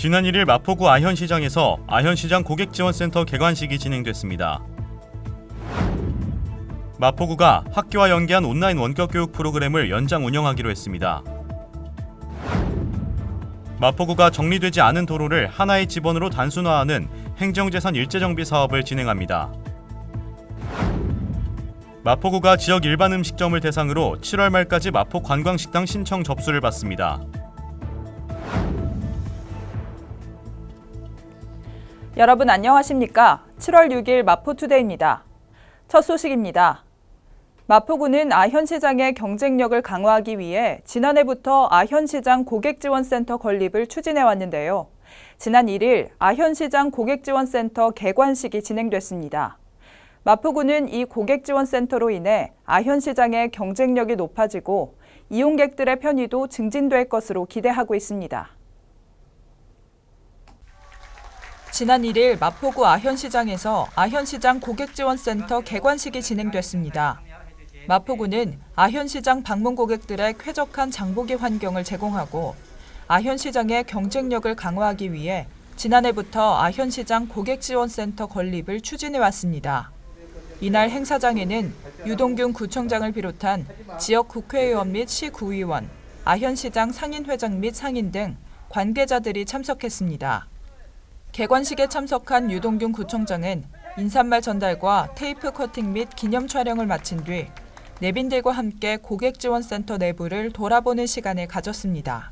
지난 1일 마포구 아현시장에서 아현시장 고객지원센터 개관식이 진행됐습니다. 마포구가 학교와 연계한 온라인 원격교육 프로그램을 연장 운영하기로 했습니다. 마포구가 정리되지 않은 도로를 하나의 지번으로 단순화하는 행정재산 일제정비 사업을 진행합니다. 마포구가 지역 일반 음식점을 대상으로 7월 말까지 마포 관광식당 신청 접수를 받습니다. 여러분 안녕하십니까? 7월 6일 마포투데이입니다. 첫 소식입니다. 마포구는 아현시장의 경쟁력을 강화하기 위해 지난해부터 아현시장 고객지원센터 건립을 추진해 왔는데요. 지난 1일 아현시장 고객지원센터 개관식이 진행됐습니다. 마포구는 이 고객지원센터로 인해 아현시장의 경쟁력이 높아지고 이용객들의 편의도 증진될 것으로 기대하고 있습니다. 지난 1일 마포구 아현시장에서 아현시장 고객지원센터 개관식이 진행됐습니다. 마포구는 아현시장 방문 고객들의 쾌적한 장보기 환경을 제공하고 아현시장의 경쟁력을 강화하기 위해 지난해부터 아현시장 고객지원센터 건립을 추진해왔습니다. 이날 행사장에는 유동균 구청장을 비롯한 지역 국회의원 및 시구의원, 아현시장 상인회장 및 상인 등 관계자들이 참석했습니다. 개관식에 참석한 유동균 구청장은 인사말 전달과 테이프 커팅 및 기념 촬영을 마친 뒤 내빈들과 함께 고객지원센터 내부를 돌아보는 시간을 가졌습니다.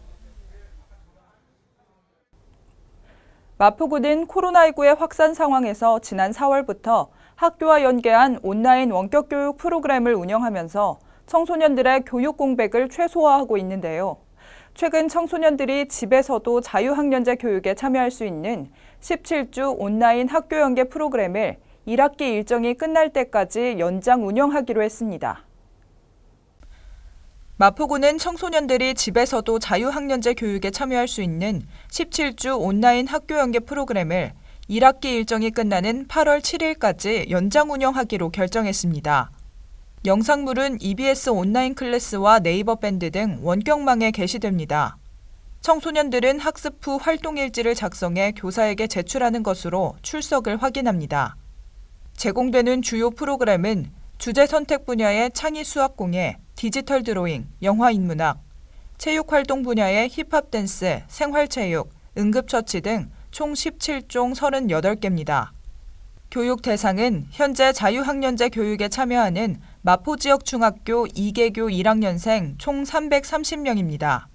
마포구는 코로나19의 확산 상황에서 지난 4월부터 학교와 연계한 온라인 원격교육 프로그램을 운영하면서 청소년들의 교육 공백을 최소화하고 있는데요. 최근 청소년들이 집에서도 자유학년제 교육에 참여할 수 있는 17주 온라인 학교 연계 프로그램을 1학기 일정이 끝날 때까지 연장 운영하기로 했습니다. 마포구는 청소년들이 집에서도 자유학년제 교육에 참여할 수 있는 17주 온라인 학교 연계 프로그램을 1학기 일정이 끝나는 8월 7일까지 연장 운영하기로 결정했습니다. 영상물은 EBS 온라인 클래스와 네이버 밴드 등 원격망에 게시됩니다. 청소년들은 학습 후 활동일지를 작성해 교사에게 제출하는 것으로 출석을 확인합니다. 제공되는 주요 프로그램은 주제 선택 분야의 창의 수학 공예, 디지털 드로잉, 영화 인문학, 체육활동 분야의 힙합 댄스, 생활체육, 응급처치 등 총 17종 38개입니다. 교육 대상은 현재 자유학년제 교육에 참여하는 마포 지역 중학교 2개교 1학년생 총 330명입니다.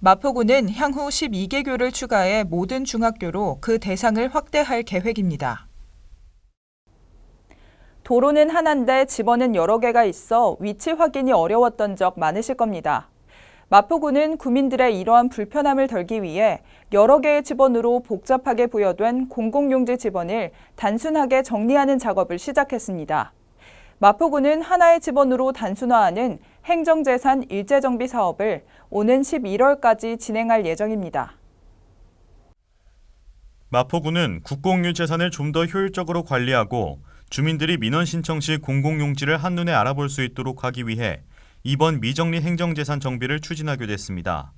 마포구는 향후 12개교를 추가해 모든 중학교로 그 대상을 확대할 계획입니다. 도로는 하나인데 집원은 여러 개가 있어 위치 확인이 어려웠던 적 많으실 겁니다. 마포구는 구민들의 이러한 불편함을 덜기 위해 여러 개의 집원으로 복잡하게 부여된 공공용지 집원을 단순하게 정리하는 작업을 시작했습니다. 마포구는 하나의 집원으로 단순화하는 행정재산 일제정비 사업을 오는 11월까지 진행할 예정입니다. 마포구는 국공유 재산을 좀 더 효율적으로 관리하고 주민들이 민원 신청 시 공공용지를 한눈에 알아볼 수 있도록 하기 위해 이번 미정리 행정재산 정비를 추진하게 됐습니다.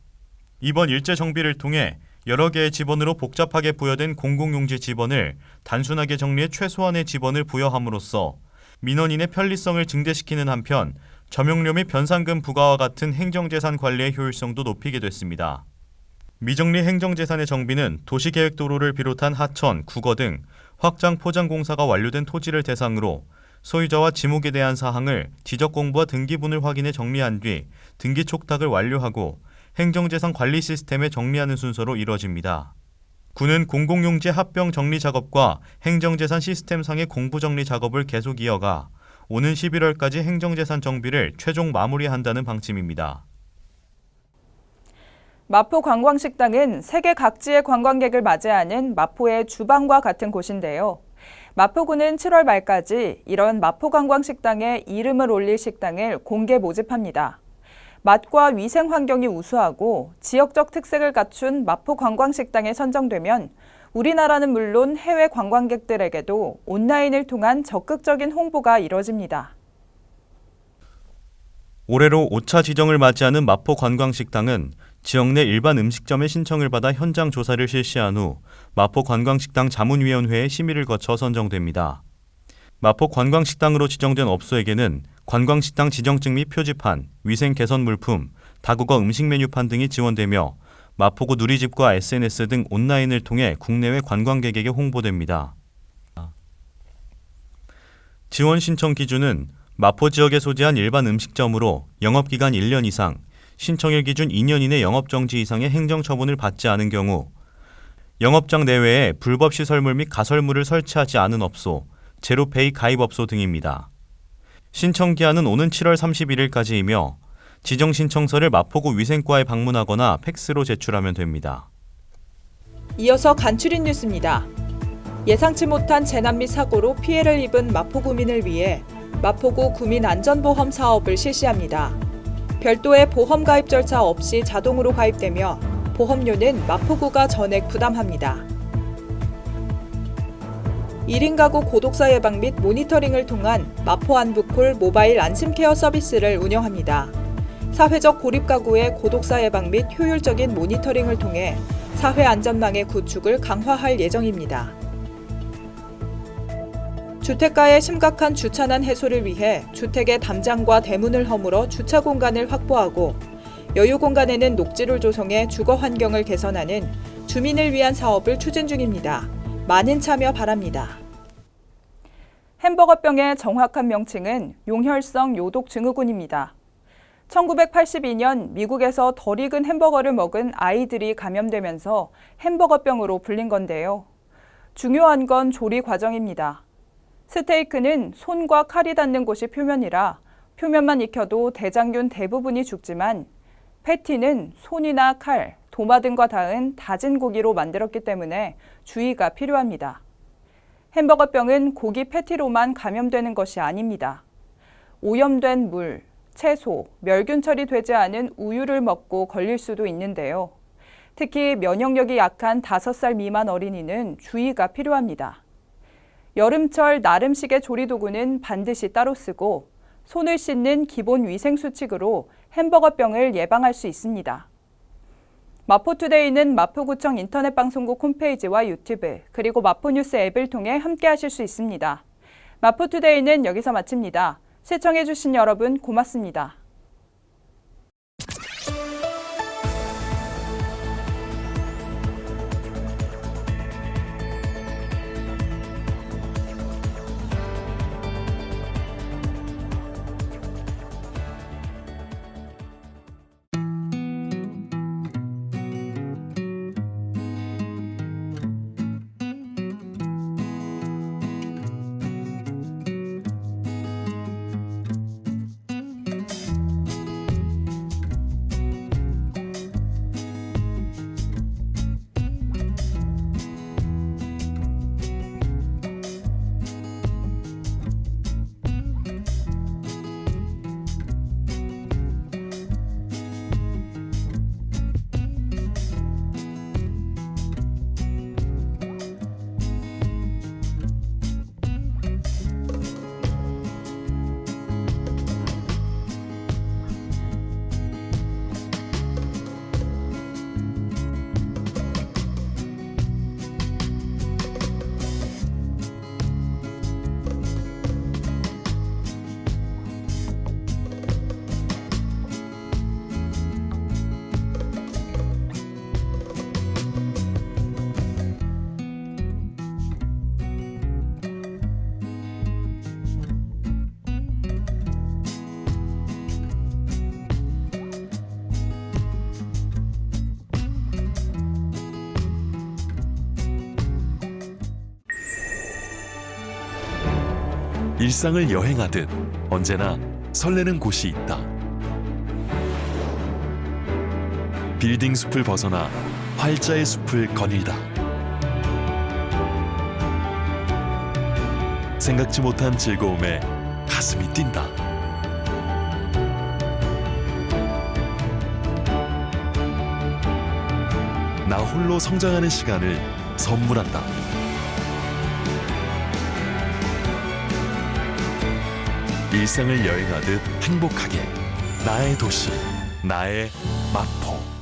이번 일제 정비를 통해 여러 개의 지번으로 복잡하게 부여된 공공용지 지번을 단순하게 정리해 최소한의 지번을 부여함으로써 민원인의 편리성을 증대시키는 한편 점용료 및 변상금 부과와 같은 행정재산 관리의 효율성도 높이게 됐습니다. 미정리 행정재산의 정비는 도시계획도로를 비롯한 하천, 국어 등 확장 포장 공사가 완료된 토지를 대상으로 소유자와 지목에 대한 사항을 지적공부와 등기분을 확인해 정리한 뒤 등기 촉탁을 완료하고 행정재산 관리 시스템에 정리하는 순서로 이뤄집니다. 구는 공공용지 합병 정리 작업과 행정재산 시스템상의 공부 정리 작업을 계속 이어가 오는 11월까지 행정재산 정비를 최종 마무리한다는 방침입니다. 마포 관광식당은 세계 각지의 관광객을 맞이하는 마포의 주방과 같은 곳인데요. 마포구는 7월 말까지 이런 마포 관광식당에 이름을 올릴 식당을 공개 모집합니다. 맛과 위생 환경이 우수하고 지역적 특색을 갖춘 마포 관광식당에 선정되면 우리나라는 물론 해외 관광객들에게도 온라인을 통한 적극적인 홍보가 이뤄집니다. 올해로 5차 지정을 맞이하는 마포 관광식당은 지역 내 일반 음식점의 신청을 받아 현장 조사를 실시한 후 마포 관광식당 자문위원회의 심의를 거쳐 선정됩니다. 마포 관광식당으로 지정된 업소에게는 관광식당 지정증 및 표지판, 위생 개선 물품, 다국어 음식 메뉴판 등이 지원되며 마포구 누리집과 SNS 등 온라인을 통해 국내외 관광객에게 홍보됩니다. 지원 신청 기준은 마포 지역에 소재한 일반 음식점으로 영업기간 1년 이상, 신청일 기준 2년 이내 영업정지 이상의 행정처분을 받지 않은 경우, 영업장 내외에 불법 시설물 및 가설물을 설치하지 않은 업소, 제로페이 가입업소 등입니다. 신청 기한은 오는 7월 31일까지이며 지정 신청서를 마포구 위생과에 방문하거나 팩스로 제출하면 됩니다. 이어서 간추린 뉴스입니다. 예상치 못한 재난 및 사고로 피해를 입은 마포구민을 위해 마포구 구민안전보험 사업을 실시합니다. 별도의 보험 가입 절차 없이 자동으로 가입되며 보험료는 마포구가 전액 부담합니다. 1인 가구 고독사 예방 및 모니터링을 통한 마포 안부콜 모바일 안심케어 서비스를 운영합니다. 사회적 고립 가구의 고독사 예방 및 효율적인 모니터링을 통해 사회 안전망의 구축을 강화할 예정입니다. 주택가의 심각한 주차난 해소를 위해 주택의 담장과 대문을 허물어 주차 공간을 확보하고 여유 공간에는 녹지를 조성해 주거 환경을 개선하는 주민을 위한 사업을 추진 중입니다. 많은 참여 바랍니다. 햄버거병의 정확한 명칭은 용혈성 요독 증후군입니다. 1982년 미국에서 덜 익은 햄버거를 먹은 아이들이 감염되면서 햄버거병으로 불린 건데요. 중요한 건 조리 과정입니다. 스테이크는 손과 칼이 닿는 곳이 표면이라 표면만 익혀도 대장균 대부분이 죽지만 패티는 손이나 칼, 도마 등과 닿은 다진 고기로 만들었기 때문에 주의가 필요합니다. 햄버거병은 고기 패티로만 감염되는 것이 아닙니다. 오염된 물, 채소, 멸균 처리되지 않은 우유를 먹고 걸릴 수도 있는데요. 특히 면역력이 약한 5살 미만 어린이는 주의가 필요합니다. 여름철 나름식의 조리도구는 반드시 따로 쓰고 손을 씻는 기본 위생 수칙으로 햄버거병을 예방할 수 있습니다. 마포투데이는 마포구청 인터넷 방송국 홈페이지와 유튜브 그리고 마포뉴스 앱을 통해 함께하실 수 있습니다. 마포투데이는 여기서 마칩니다. 시청해주신 여러분 고맙습니다. 일상을 여행하듯 언제나 설레는 곳이 있다. 빌딩 숲을 벗어나 활자의 숲을 거닐다. 생각지 못한 즐거움에 가슴이 뛴다. 나 홀로 성장하는 시간을 선물한다. 일상을 여행하듯 행복하게 나의 도시, 나의 마포.